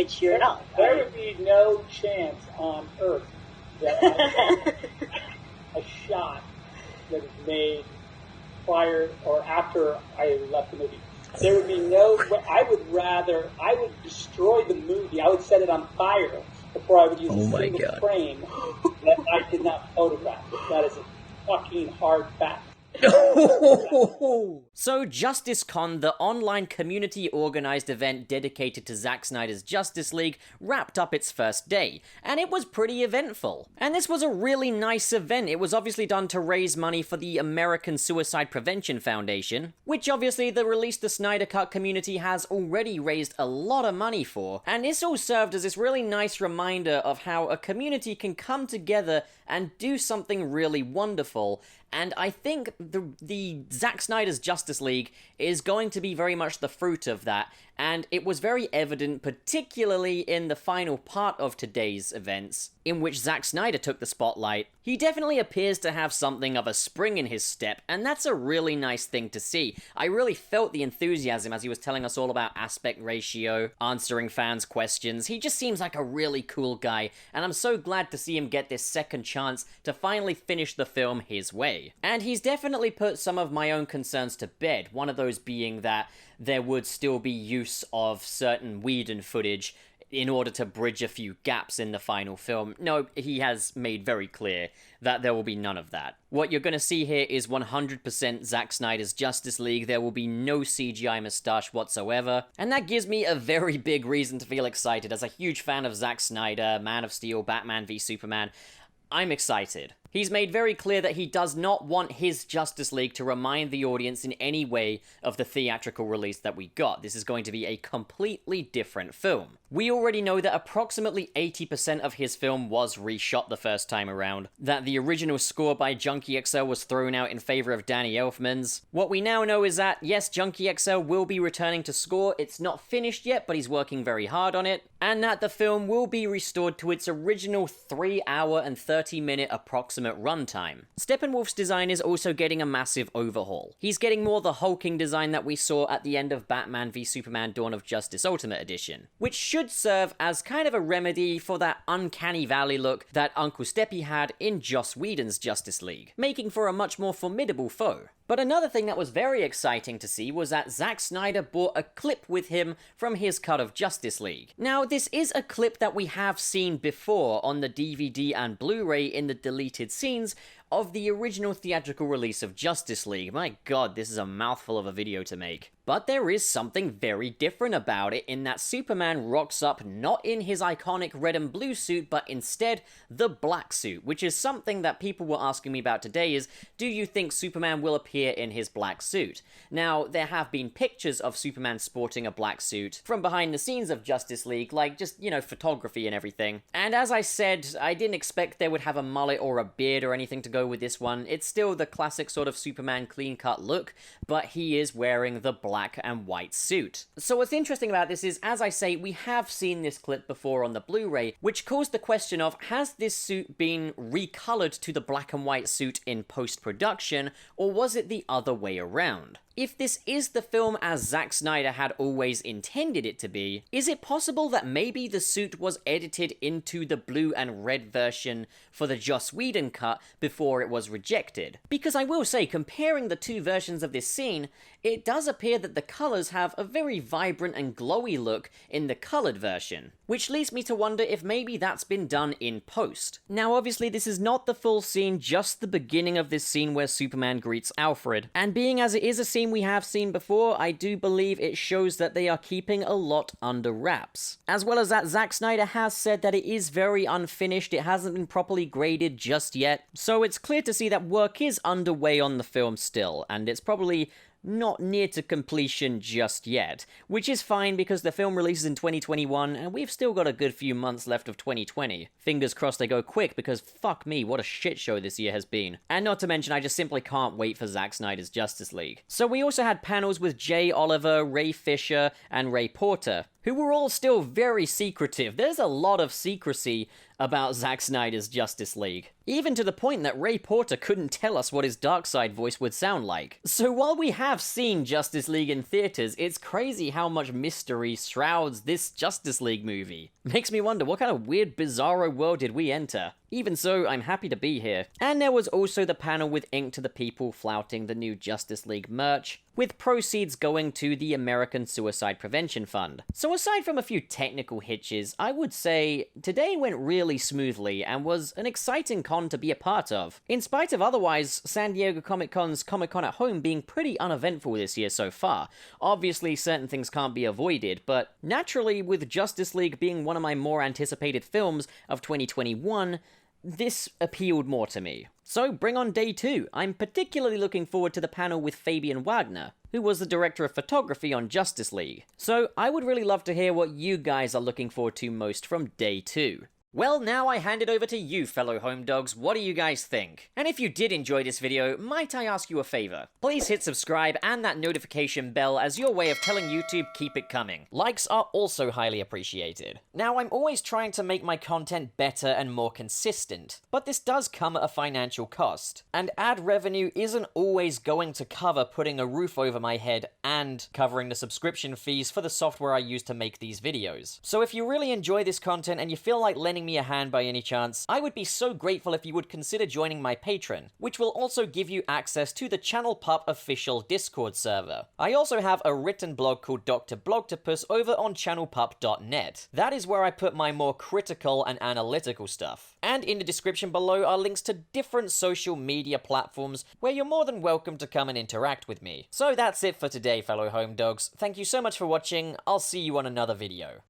which you're not. There would be no chance on Earth that a shot that was made prior or after I left the movie. There would be no. I would destroy the movie. I would set it on fire before I would use a single frame that I did not photograph. That is a fucking hard fact. So JusticeCon, the online community organized event dedicated to Zack Snyder's Justice League, wrapped up its first day, and it was pretty eventful. And this was a really nice event. It was obviously done to raise money for the American Suicide Prevention Foundation, which obviously the Release the Snyder Cut community has already raised a lot of money for, and this all served as this really nice reminder of how a community can come together and do something really wonderful. And I think the Zack Snyder's Justice League is going to be very much the fruit of that, and it was very evident, particularly in the final part of today's events, in which Zack Snyder took the spotlight. He definitely appears to have something of a spring in his step, and that's a really nice thing to see. I really felt the enthusiasm as he was telling us all about aspect ratio, answering fans' questions. He just seems like a really cool guy, and I'm so glad to see him get this second chance to finally finish the film his way. And he's definitely put some of my own concerns to bed, one of those being that there would still be use of certain Whedon footage in order to bridge a few gaps in the final film. No, he has made very clear that there will be none of that. What you're going to see here is 100% Zack Snyder's Justice League. There will be no CGI moustache whatsoever, and that gives me a very big reason to feel excited. As a huge fan of Zack Snyder, Man of Steel, Batman v Superman, I'm excited. He's made very clear that he does not want his Justice League to remind the audience in any way of the theatrical release that we got. This is going to be a completely different film. We already know that approximately 80% of his film was reshot the first time around, that the original score by Junkie XL was thrown out in favor of Danny Elfman's. What we now know is that, yes, Junkie XL will be returning to score. It's not finished yet, but he's working very hard on it, and that the film will be restored to its original 3-hour and 30-minute approximate runtime. Steppenwolf's design is also getting a massive overhaul. He's getting more the hulking design that we saw at the end of Batman v Superman Dawn of Justice Ultimate Edition, which should serve as kind of a remedy for that uncanny valley look that Uncle Steppy had in Joss Whedon's Justice League, making for a much more formidable foe. But another thing that was very exciting to see was that Zack Snyder brought a clip with him from his cut of Justice League. Now, this is a clip that we have seen before on the DVD and Blu-ray in the deleted scenes of the original theatrical release of Justice League. My god, this is a mouthful of a video to make. But there is something very different about it in that Superman rocks up not in his iconic red and blue suit, but instead the black suit, which is something that people were asking me about today is, do you think Superman will appear in his black suit? Now, there have been pictures of Superman sporting a black suit from behind the scenes of Justice League, like just, you know, photography and everything. And as I said, I didn't expect they would have a mullet or a beard or anything to go with this one. It's still the classic sort of Superman clean-cut look, but he is wearing the black and white suit. So what's interesting about this is, as I say, we have seen this clip before on the Blu-ray, which caused the question of, has this suit been recolored to the black and white suit in post-production, or was it the other way around? If this is the film as Zack Snyder had always intended it to be, is it possible that maybe the suit was edited into the blue and red version for the Joss Whedon cut before it was rejected? Because I will say, comparing the two versions of this scene, it does appear that the colors have a very vibrant and glowy look in the colored version, which leads me to wonder if maybe that's been done in post. Now obviously this is not the full scene, just the beginning of this scene where Superman greets Alfred, and being as it is a scene we have seen before, I do believe it shows that they are keeping a lot under wraps. As well as that, Zack Snyder has said that it is very unfinished, it hasn't been properly graded just yet, so it's clear to see that work is underway on the film still, and it's probably not near to completion just yet, which is fine because the film releases in 2021 and we've still got a good few months left of 2020. Fingers crossed they go quick because fuck me, what a shit show this year has been. And not to mention, I just simply can't wait for Zack Snyder's Justice League. So we also had panels with Jay Oliver, Ray Fisher, and Ray Porter. who were all still very secretive. There's a lot of secrecy about Zack Snyder's Justice League. Even to the point that Ray Porter couldn't tell us what his Darkseid voice would sound like. So while we have seen Justice League in theaters, it's crazy how much mystery shrouds this Justice League movie. Makes me wonder, what kind of weird, bizarro world did we enter? Even so, I'm happy to be here. And there was also the panel with Ink to the People flouting the new Justice League merch, with proceeds going to the American Suicide Prevention Fund. So aside from a few technical hitches, I would say today went really smoothly and was an exciting con to be a part of. In spite of otherwise San Diego Comic-Con's Comic-Con at Home being pretty uneventful this year so far. Obviously certain things can't be avoided, but naturally with Justice League being one of my more anticipated films of 2021, this appealed more to me. So bring on day 2. I'm particularly looking forward to the panel with Fabian Wagner, who was the director of photography on Justice League. So I would really love to hear what you guys are looking forward to most from day 2. Well, now I hand it over to you, fellow home dogs. What do you guys think? And if you did enjoy this video, might I ask you a favor? Please hit subscribe and that notification bell as your way of telling YouTube keep it coming. Likes are also highly appreciated. Now, I'm always trying to make my content better and more consistent, but this does come at a financial cost. And ad revenue isn't always going to cover putting a roof over my head and covering the subscription fees for the software I use to make these videos. So if you really enjoy this content and you feel like lending me a hand by any chance, I would be so grateful if you would consider joining my Patreon, which will also give you access to the Channel Pup official Discord server. I also have a written blog called Dr. Blogtopus over on channelpup.net. That is where I put my more critical and analytical stuff. And in the description below are links to different social media platforms where you're more than welcome to come and interact with me. So that's it for today, fellow home dogs. Thank you so much for watching. I'll see you on another video.